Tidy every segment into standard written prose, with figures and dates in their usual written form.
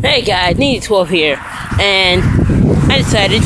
Hey guys, Ninja 12 here, and I decided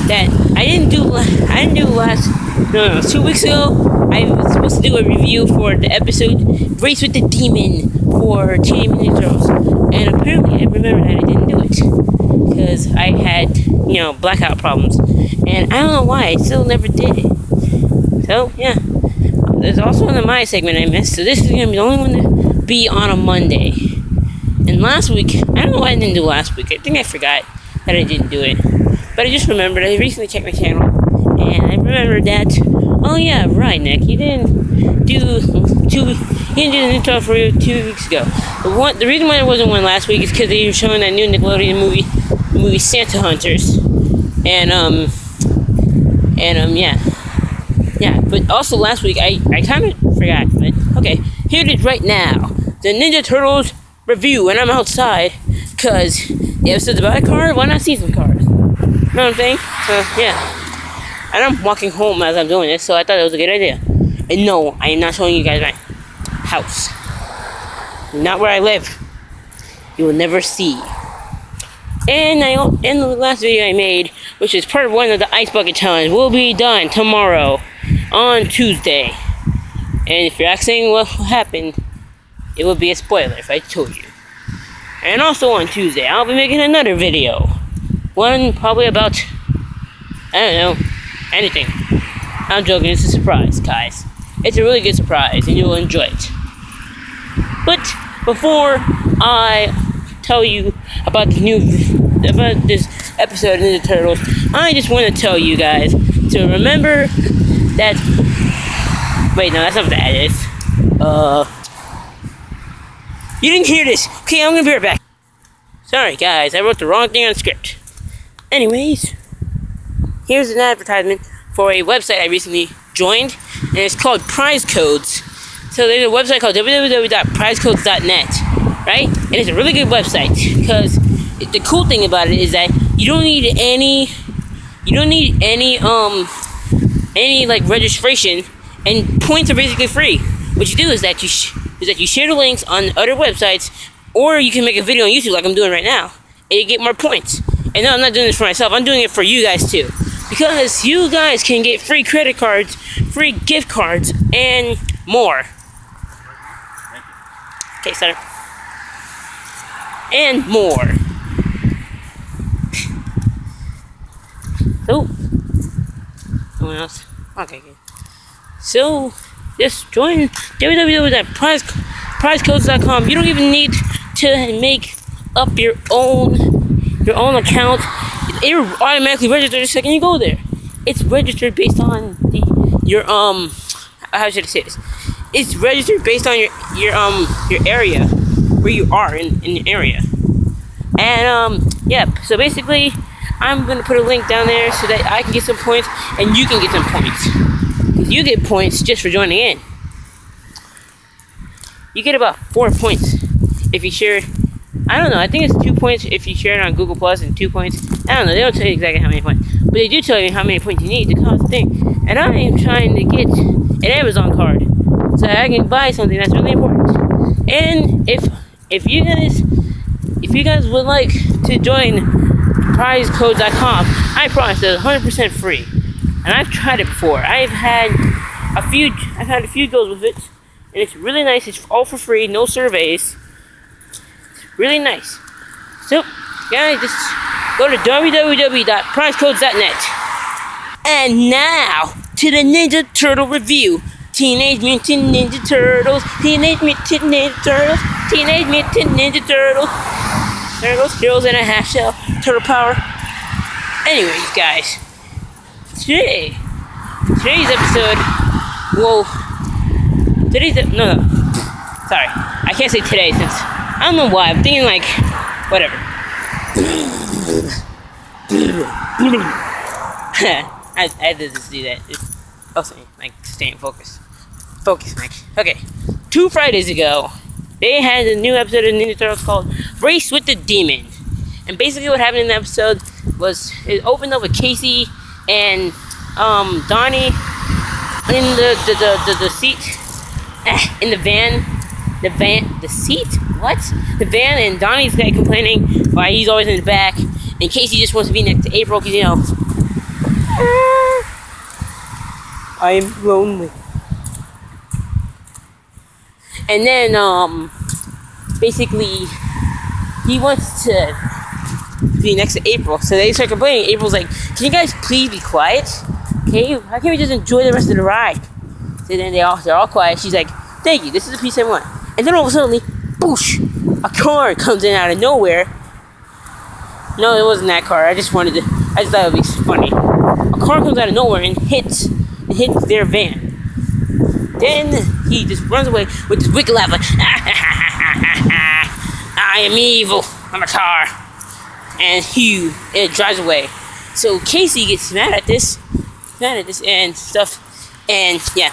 that I didn't do last 2 weeks ago. I was supposed to do a review for the episode Race with the Demon for Tmnt, and apparently I remembered that I didn't do it because I had blackout problems, and I don't know why I still never did it. So yeah, there's also another my segment I missed, so this is gonna be the only one to be on a Monday. And last week, I don't know why I didn't do last week. I think I forgot that I didn't do it. But I just remembered, I recently checked my channel, and I remembered that, oh yeah, right, Nick, you didn't do the intro for 2 weeks ago. The reason why there wasn't one last week is because they were showing that new Nickelodeon movie Santa Hunters. Yeah, but also last week, I kind of forgot, but okay, here it is right now. The Ninja Turtles review, and I'm outside because the episode's about a car. Why not see some cars? You know what I'm saying? So yeah, and I'm walking home as I'm doing this, so I thought it was a good idea. And no, I am not showing you guys my house, not where I live. You will never see. And the last video I made, which is part 1 of the Ice Bucket Challenge, will be done tomorrow on Tuesday. And if you're asking what happened, it would be a spoiler if I told you. And also on Tuesday, I'll be making another video. One probably about, I don't know, anything. I'm joking, it's a surprise, guys. It's a really good surprise, and you'll enjoy it. But before I tell you about this episode of Ninja Turtles, I just want to tell you guys to remember that. Wait, no, that's not what that is. You didn't hear this. Okay, I'm gonna be right back. Sorry, guys, I wrote the wrong thing on the script. Anyways, here's an advertisement for a website I recently joined, and it's called Prizecodes. So there's a website called www.prizecodes.net, right? And it's a really good website because the cool thing about it is that you don't need any like registration, and points are basically free. What you do is that you share the links on other websites, or you can make a video on YouTube like I'm doing right now, and you get more points. And no, I'm not doing this for myself, I'm doing it for you guys too. Because you guys can get free credit cards, free gift cards, and more. Okay, sorry. And more. So, someone else? Okay, good. So, just join www.prizecodes.com. You don't even need to make up your own account. It automatically registers the second you go there. It's registered based on how should I say this? It's registered based on your area, where you are in the area. And yeah, so basically I'm gonna put a link down there so that I can get some points and you can get some points. You get points just for joining in. You get about 4 points if you share. I don't know, I think it's 2 points if you share it on Google Plus, and 2 points. I don't know, they don't tell you exactly how many points, but they do tell you how many points you need to cause the thing. And I am trying to get an Amazon card so that I can buy something that's really important. And if you guys would like to join prizecodes.com, I promise it's 100% free. And I've tried it before. I've had a few goes with it, and it's really nice. It's all for free, no surveys. It's really nice. So, guys, just go to www.prizecodes.net. And now to the Ninja Turtle review. Teenage Mutant Ninja Turtles, Teenage Mutant Ninja Turtles, Teenage Mutant Ninja Turtles. Turtles, Heroes in a Half Shell, Turtle Power. Anyways, guys. Today's episode, sorry, I can't say today since, I don't know why, I'm thinking like, whatever. I had to just do that. It's also, like, staying focused. Focus, Mike. Okay, 2 Fridays ago, they had a new episode of Ninja Turtles called Race with the Demon. And basically what happened in the episode was, it opened up with Casey and Donnie in the seat, in the van, the seat, what? The van, and Donnie's like complaining why he's always in the back, and Casey just wants to be next to April, because, you know, I'm lonely. And then, basically, he wants to be next to April, so they start complaining. April's like, can you guys please be quiet? Okay, how can we just enjoy the rest of the ride? So then they're all quiet. She's like, thank you, this is the piece I want. And then all of a sudden, boosh, a car comes in out of nowhere. No, it wasn't that car. I just thought it would be funny. A car comes out of nowhere and hits their van. Then he just runs away with this wicked laugh, like, I am evil. I'm a car. And it drives away. So Casey gets mad at this and stuff. And yeah,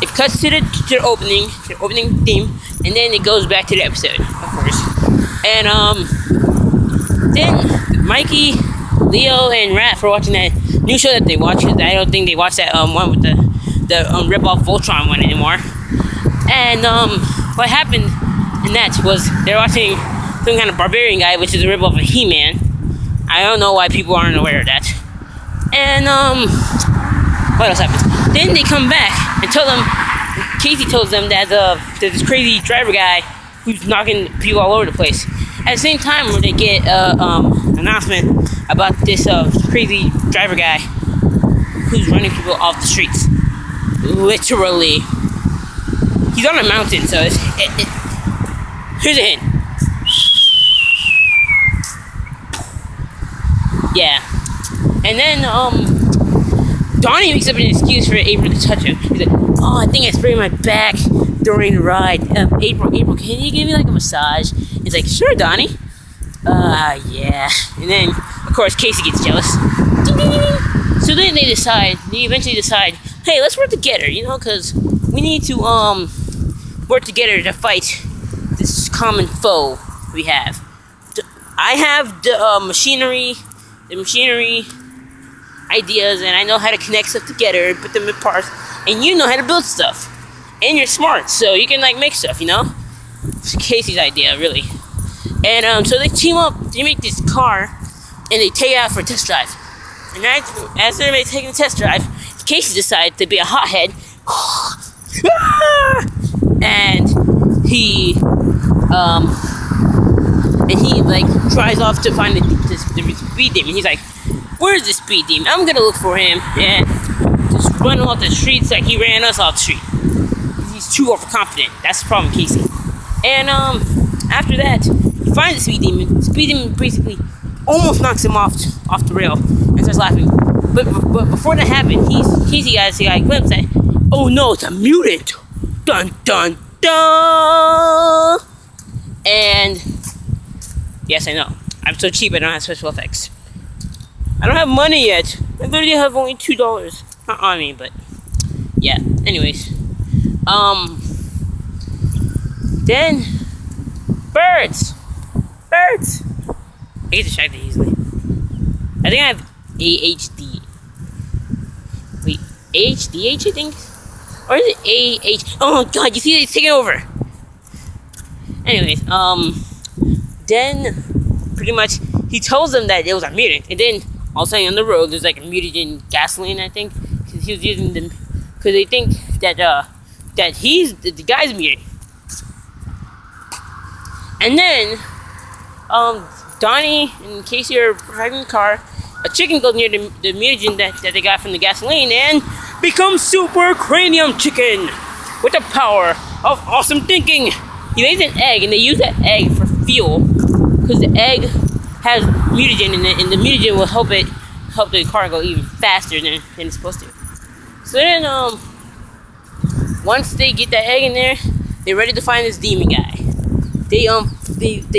it cuts to the opening theme, and then it goes back to the episode, of course. And then Mikey, Leo, and Raph are watching that new show that they watch. I don't think they watch that one with the rip-off Voltron one anymore. And what happened in that was they're watching some kind of barbarian guy, which is a rip-off of He-Man. I don't know why people aren't aware of that. And what else happens? Then they come back and tell them, Casey tells them that there's this crazy driver guy who's knocking people all over the place. At the same time, where they get announcement about this crazy driver guy who's running people off the streets. Literally. He's on a mountain, so here's a hint. Yeah. And then, Donnie makes up an excuse for April to touch him. He's like, oh, I think I sprained my back during the ride. April, can you give me like a massage? He's like, sure, Donnie. Yeah. And then, of course, Casey gets jealous. Ding, ding, ding. So then they eventually decide, hey, let's work together, you know, because we need to, work together to fight this common foe we have. I have the machinery ideas, and I know how to connect stuff together and put them in parts, and you know how to build stuff, and you're smart, so you can like make stuff, you know. It's Casey's idea, really. And so they team up, they make this car, and they take it out for a test drive. And as they're taking the test drive, Casey decides to be a hothead, and he like drives off to find the speed demon. He's like, where's the speed demon? I'm gonna look for him and just run off the streets like he ran us off the street. He's too overconfident. That's the problem, Casey. And after that, he finds the speed demon. The speed demon basically almost knocks him off the rail and starts laughing. But before that happened, Casey got a glimpse at, oh no, it's a mutant. Dun dun dun. And yes, I know. I'm so cheap I don't have special effects. I don't have money yet. I literally have only $2. Not on me, but yeah. Anyways. Then birds. I get distracted easily. I think I have AHD. Wait, AHDH I think? Or is it AH? Oh god, you see it's taking over. Anyways, then pretty much he tells them that it was a mutant, and then all of a sudden on the road there's like a mutagen gasoline, I think, because he was using them because they think that he's the guy's mutant. And then Donnie and Casey are driving the car. A chicken goes near the mutagen that they got from the gasoline and becomes Super Cranium Chicken with the power of awesome thinking. He lays an egg, and they use that egg for fuel because the egg has mutagen in it, and the mutagen will help the car go even faster than it's supposed to. So then, once they get that egg in there, they're ready to find this demon guy. They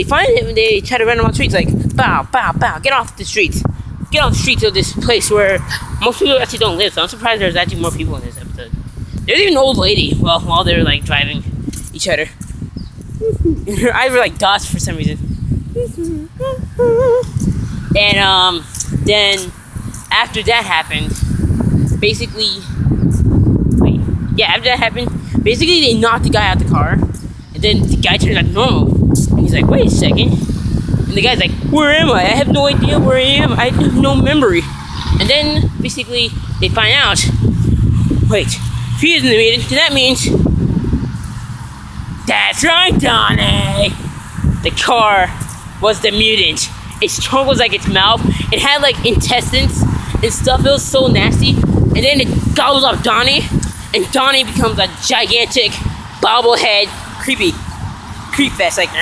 find him and they try to run him on the streets like, bow, bow, bow, get off the streets. Get off the streets of this place where most people actually don't live. So I'm surprised there's actually more people in this episode. There's even an old lady while they're like driving each other. And her eyes were like dots for some reason. And then after that happened, basically they knocked the guy out the car. And And then the guy turns out normal. And he's like, wait a second. And the guy's like, where am I? I have no idea where I am. I have no memory. And then, basically, they find out, wait, if he is in the mutant, then that means, that's right, Donnie! The car was the mutant. Its trunk was like its mouth. It had like intestines and stuff. It was so nasty. And then it gobbles up Donnie, and Donnie becomes a gigantic bobblehead creep fest. Like,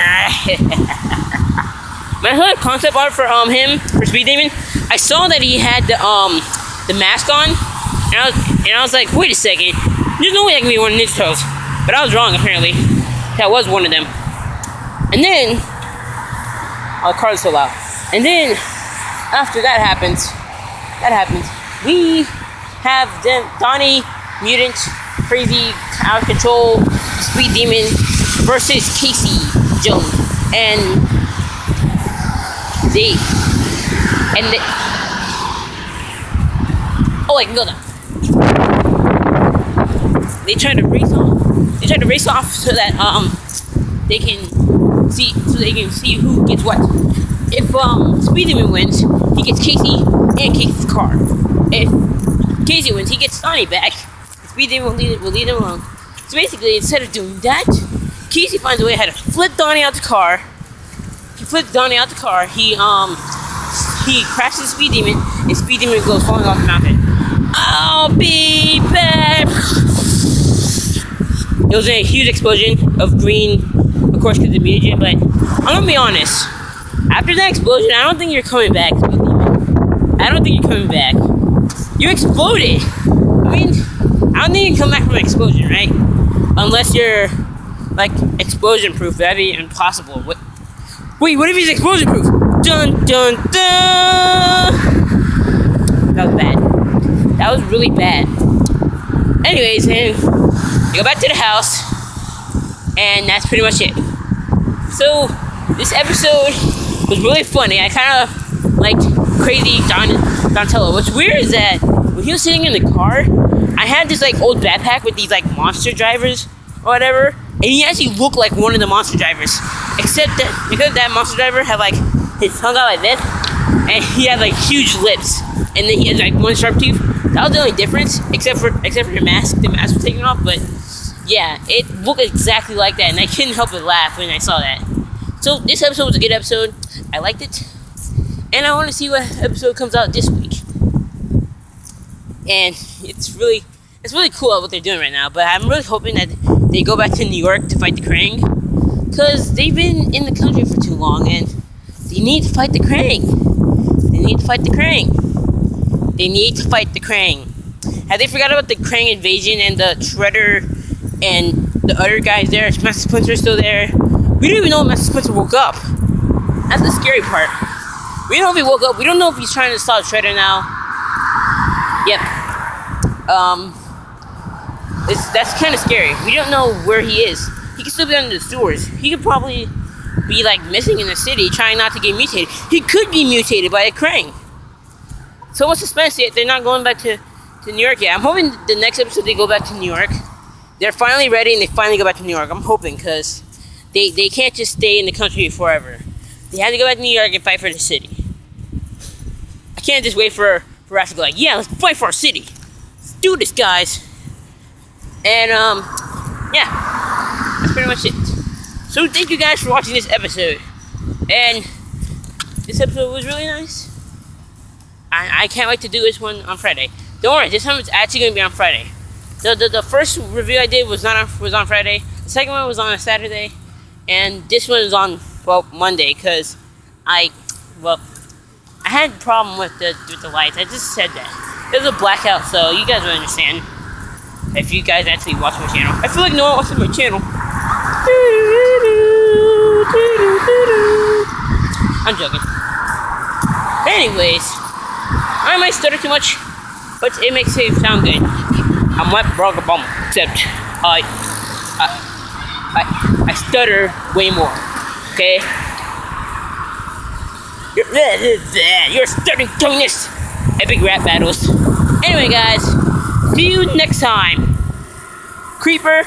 my whole concept art for him for Speed Demon, I saw that he had the mask on, and I was like, wait a second, there's no way that can be one of Ninja Turtles. But I was wrong apparently. That was one of them. And then, oh, the car is so loud. And then, after that happens, we have Donnie, Mutant, Crazy, Out of Control, Speed Demon versus Casey Jones. And oh, I can go down. They try to race off so that they can see who gets what. If Speed Demon wins, he gets Casey and Casey's car. If Casey wins, he gets Donnie back. Speed Demon will lead him alone. So basically, instead of doing that, Casey finds a way how to flip Donnie out the car. He flips Donnie out the car. He crashes Speed Demon, and Speed Demon goes falling off the mountain. I'll be back. It was a huge explosion of green, of course, because of the mutagen. But I'm gonna be honest. After that explosion, I don't think you're coming back, Speed Demon. I don't think you're coming back. You exploded. I mean, I don't think you can come back from an explosion, right? Unless you're like explosion proof. That'd be impossible. Wait, what if he's explosion proof? Dun dun dun! That was bad. That was really bad. Anyways, and we go back to the house, and that's pretty much it. So this episode was really funny. I kind of liked Crazy Donatello. What's weird is that when he was sitting in the car, I had this like old backpack with these like monster drivers or whatever, and he actually looked like one of the monster drivers. Except that because that monster driver had like his tongue out like this, and he had like huge lips, and then he had like one sharp tooth. That was the only difference, except for the mask. The mask was taken off, but yeah, it looked exactly like that, and I couldn't help but laugh when I saw that. So this episode was a good episode. I liked it, and I want to see what episode comes out this week. And it's really cool what they're doing right now. But I'm really hoping that they go back to New York to fight the Krang, because they've been in the country for too long, and they need to fight the Krang. Have they forgot about the Krang invasion and the Shredder and the other guys there? Master Splinter's still there. We don't even know if Master Splinter woke up. That's the scary part. We don't know if he woke up. We don't know if he's trying to stop Shredder now. Yep. That's kind of scary. We don't know where he is. He could still be under the sewers. He could probably be like missing in the city, trying not to get mutated. He could be mutated by a Krang. So what's suspense yet? They're not going back to New York yet. I'm hoping the next episode they go back to New York. They're finally ready and they finally go back to New York. I'm hoping, because they can't just stay in the country forever. They have to go back to New York and fight for the city. I can't just wait for Raph to go like, yeah, let's fight for our city. Let's do this, guys. And yeah, that's pretty much it. So thank you guys for watching this episode. And this episode was really nice. I can't wait to do this one on Friday. Don't worry, this time it's actually going to be on Friday. The first review I did was on Friday. The second one was on a Saturday. And this one is on, well, Monday, because I had a problem with the lights. I just said that. There's a blackout, so you guys will understand if you guys actually watch my channel. I feel like no one watches my channel. I'm joking. Anyways, I might stutter too much, but it makes it sound good. I'm like Barack Obama, except I stutter way more. Okay? You're stuttering tongueness. Epic rap battles. Anyway, guys, see you next time. Creeper.